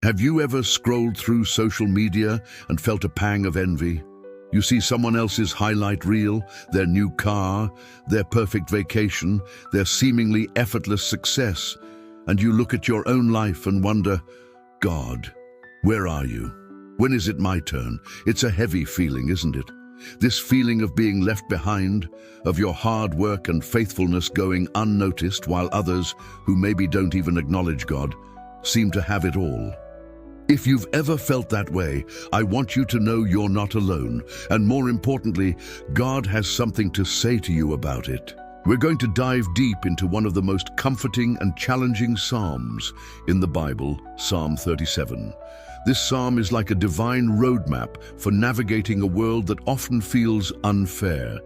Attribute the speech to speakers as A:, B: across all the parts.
A: Have you ever scrolled through social media and felt a pang of envy? You see someone else's highlight reel, their new car, their perfect vacation, their seemingly effortless success, and you look at your own life and wonder, God, where are you? When is it my turn? It's a heavy feeling, isn't it? This feeling of being left behind, of your hard work and faithfulness going unnoticed while others, who maybe don't even acknowledge God, seem to have it all. If you've ever felt that way, I want you to know you're not alone, and more importantly, God has something to say to you about it. We're going to dive deep into one of the most comforting and challenging psalms in the Bible, Psalm 37. This psalm is like a divine roadmap for navigating a world that often feels unfair.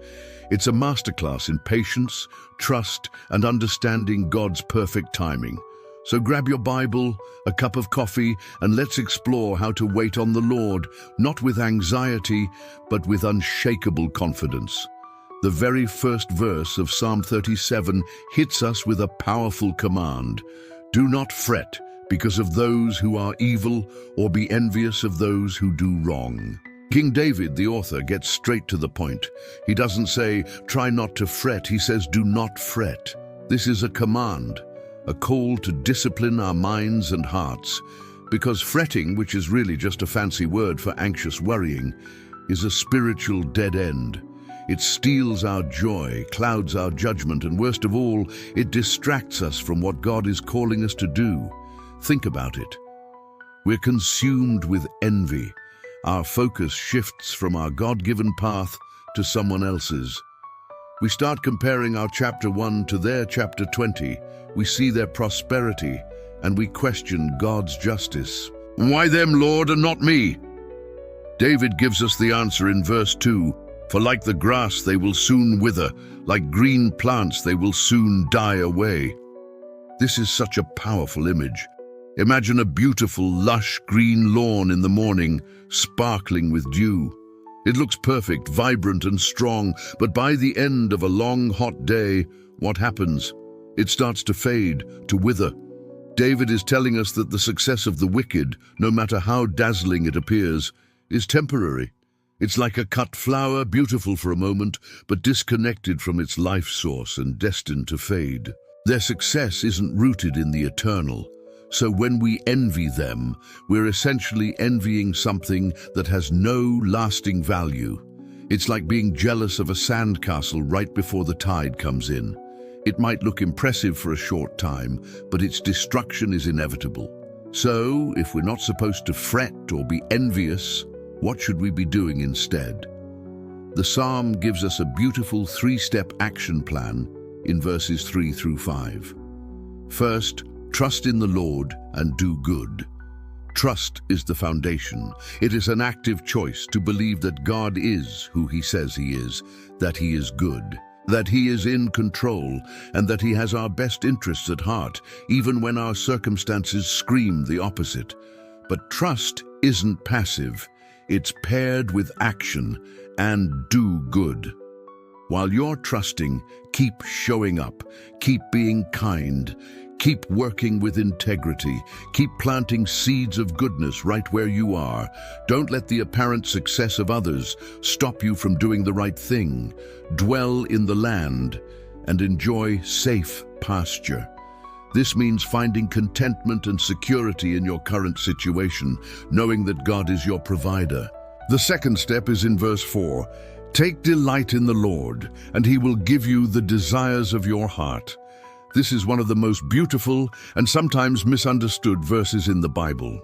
A: It's a masterclass in patience, trust, and understanding God's perfect timing. So grab your Bible, a cup of coffee, and let's explore how to wait on the Lord, not with anxiety, but with unshakable confidence. The very first verse of Psalm 37 hits us with a powerful command. Do not fret because of those who are evil, or be envious of those who do wrong. King David, the author, gets straight to the point. He doesn't say, try not to fret. He says, do not fret. This is a command, a call to discipline our minds and hearts, because fretting, which is really just a fancy word for anxious worrying, is a spiritual dead end. It steals our joy, clouds our judgment, and worst of all, it distracts us from what God is calling us to do. Think about it. We're consumed with envy. Our focus shifts from our God-given path to someone else's. We start comparing our chapter 1 to their chapter 20. We see their prosperity, and we question God's justice. Why them, Lord, and not me? David gives us the answer in verse 2. For like the grass they will soon wither, like green plants they will soon die away. This is such a powerful image. Imagine a beautiful, lush green lawn in the morning, sparkling with dew. It looks perfect, vibrant and strong, but by the end of a long, hot day, what happens? It starts to fade, to wither. David is telling us that the success of the wicked, no matter how dazzling it appears, is temporary. It's like a cut flower, beautiful for a moment, but disconnected from its life source and destined to fade. Their success isn't rooted in the eternal. So when we envy them, we're essentially envying something that has no lasting value. It's like being jealous of a sandcastle right before the tide comes in. It might look impressive for a short time, but its destruction is inevitable. So, if we're not supposed to fret or be envious, what should we be doing instead? The psalm gives us a beautiful three-step action plan in verses 3 through 5. First, trust in the Lord and do good. Trust is the foundation. It is an active choice to believe that God is who He says He is, that He is good, that He is in control, and that He has our best interests at heart, even when our circumstances scream the opposite. But trust isn't passive. It's paired with action, and do good. While you're trusting, keep showing up, keep being kind, keep working with integrity, keep planting seeds of goodness right where you are. Don't let the apparent success of others stop you from doing the right thing. Dwell in the land and enjoy safe pasture. This means finding contentment and security in your current situation, knowing that God is your provider. The second step is in verse 4. Take delight in the Lord, and He will give you the desires of your heart. This is one of the most beautiful and sometimes misunderstood verses in the Bible.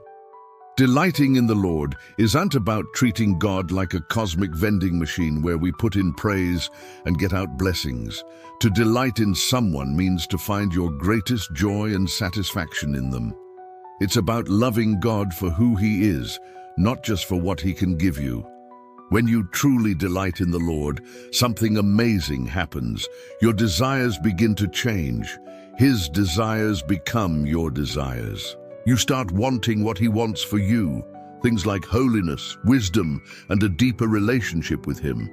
A: Delighting in the Lord isn't about treating God like a cosmic vending machine where we put in praise and get out blessings. To delight in someone means to find your greatest joy and satisfaction in them. It's about loving God for who He is, not just for what He can give you. When you truly delight in the Lord, something amazing happens. Your desires begin to change. His desires become your desires. You start wanting what He wants for you, things like holiness, wisdom, and a deeper relationship with Him.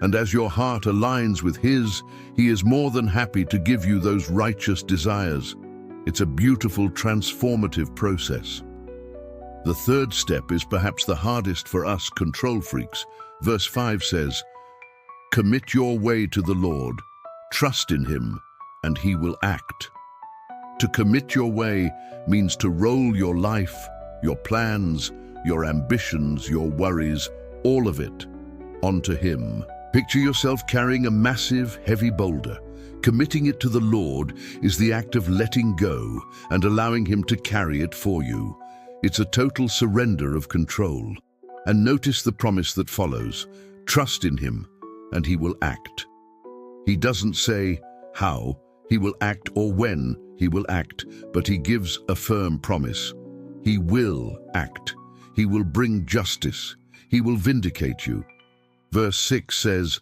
A: And as your heart aligns with His, He is more than happy to give you those righteous desires. It's a beautiful, transformative process. The third step is perhaps the hardest for us control freaks. Verse 5 says, "Commit your way to the Lord, trust in him, and he will act." To commit your way means to roll your life, your plans, your ambitions, your worries, all of it, onto him. Picture yourself carrying a massive, heavy boulder. Committing it to the Lord is the act of letting go and allowing him to carry it for you. It's a total surrender of control. And notice the promise that follows. Trust in him, and he will act. He doesn't say how he will act or when he will act, but he gives a firm promise. He will act. He will bring justice. He will vindicate you. Verse 6 says,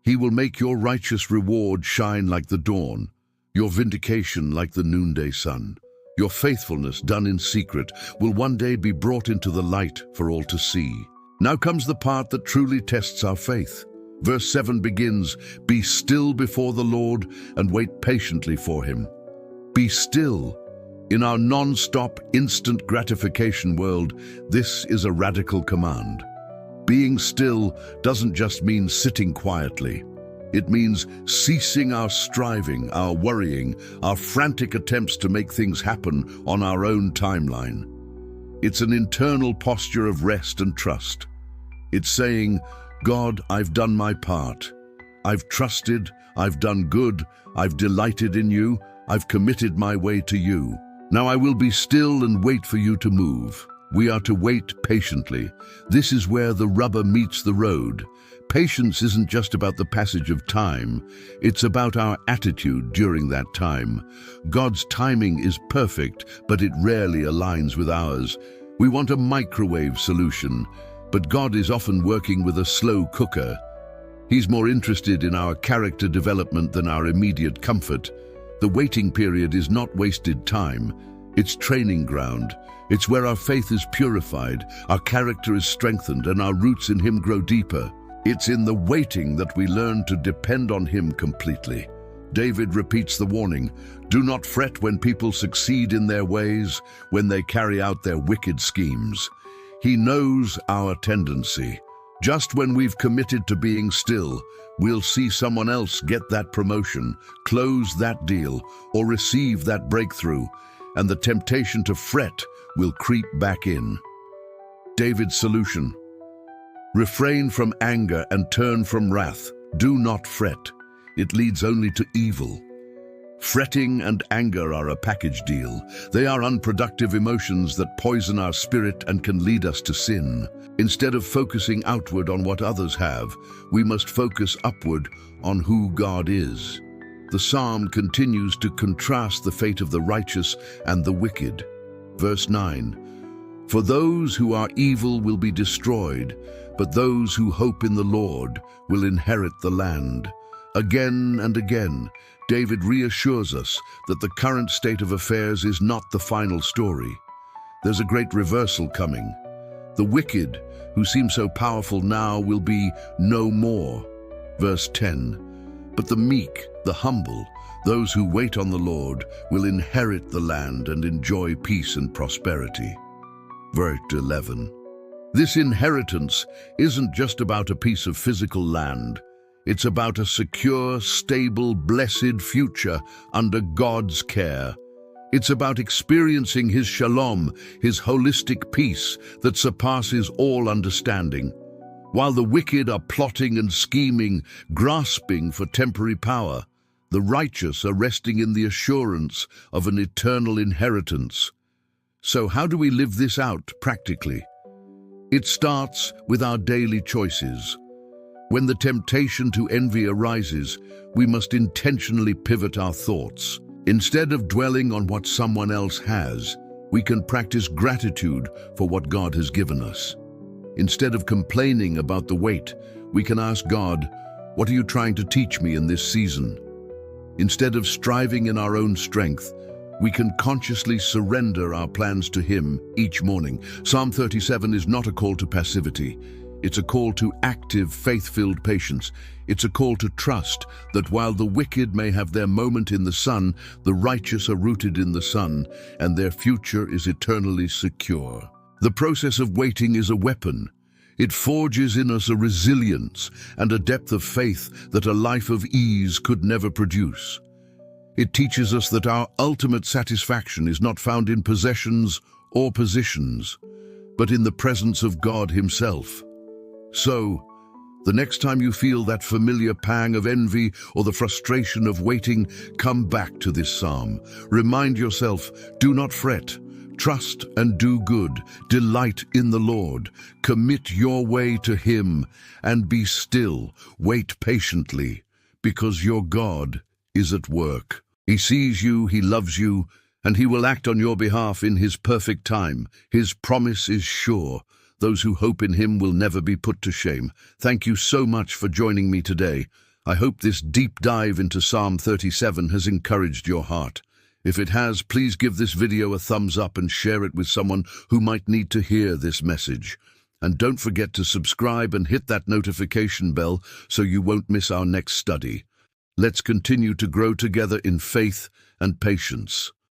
A: "He will make your righteous reward shine like the dawn, your vindication like the noonday sun. Your faithfulness done in secret will one day be brought into the light for all to see." Now comes the part that truly tests our faith. Verse 7 begins, "Be still before the Lord and wait patiently for him." Be still. In our non-stop, instant gratification world, this is a radical command. Being still doesn't just mean sitting quietly. It means ceasing our striving, our worrying, our frantic attempts to make things happen on our own timeline. It's an internal posture of rest and trust. It's saying, "God, I've done my part. I've trusted, I've done good, I've delighted in you, I've committed my way to you. Now I will be still and wait for you to move." We are to wait patiently. This is where the rubber meets the road. Patience isn't just about the passage of time. It's about our attitude during that time. God's timing is perfect, but it rarely aligns with ours. We want a microwave solution, but God is often working with a slow cooker. He's more interested in our character development than our immediate comfort. The waiting period is not wasted time. It's training ground. It's where our faith is purified, our character is strengthened, and our roots in him grow deeper. It's in the waiting that we learn to depend on him completely. David repeats the warning, "Do not fret when people succeed in their ways, when they carry out their wicked schemes." He knows our tendency. Just when we've committed to being still, we'll see someone else get that promotion, close that deal, or receive that breakthrough, and the temptation to fret will creep back in. David's solution: refrain from anger and turn from wrath. Do not fret. It leads only to evil. Fretting and anger are a package deal. They are unproductive emotions that poison our spirit and can lead us to sin. Instead of focusing outward on what others have, we must focus upward on who God is. The psalm continues to contrast the fate of the righteous and the wicked. Verse 9, "For those who are evil will be destroyed, but those who hope in the Lord will inherit the land." Again and again, David reassures us that the current state of affairs is not the final story. There's a great reversal coming. The wicked, who seem so powerful now, will be no more. Verse 10, "But the meek, the humble, those who wait on the Lord, will inherit the land and enjoy peace and prosperity." Verse 11, "This inheritance isn't just about a piece of physical land. It's about a secure, stable, blessed future under God's care. It's about experiencing his shalom, his holistic peace that surpasses all understanding. While the wicked are plotting and scheming, grasping for temporary power, the righteous are resting in the assurance of an eternal inheritance. So how do we live this out practically? It starts with our daily choices. When the temptation to envy arises, we must intentionally pivot our thoughts. Instead of dwelling on what someone else has, we can practice gratitude for what God has given us. Instead of complaining about the wait, we can ask God, "What are you trying to teach me in this season?" Instead of striving in our own strength, we can consciously surrender our plans to him each morning. Psalm 37 is not a call to passivity. It's a call to active, faith-filled patience. It's a call to trust that while the wicked may have their moment in the sun, the righteous are rooted in the sun, and their future is eternally secure. The process of waiting is a weapon. It forges in us a resilience and a depth of faith that a life of ease could never produce. It teaches us that our ultimate satisfaction is not found in possessions or positions, but in the presence of God Himself. So, the next time you feel that familiar pang of envy or the frustration of waiting, come back to this psalm. Remind yourself, do not fret. Trust and do good. Delight in the Lord. Commit your way to Him and be still. Wait patiently, because your God is at work. He sees you, He loves you, and He will act on your behalf in His perfect time. His promise is sure. Those who hope in Him will never be put to shame. Thank you so much for joining me today. I hope this deep dive into Psalm 37 has encouraged your heart. If it has, please give this video a thumbs up and share it with someone who might need to hear this message. And don't forget to subscribe and hit that notification bell so you won't miss our next study. Let's continue to grow together in faith and patience.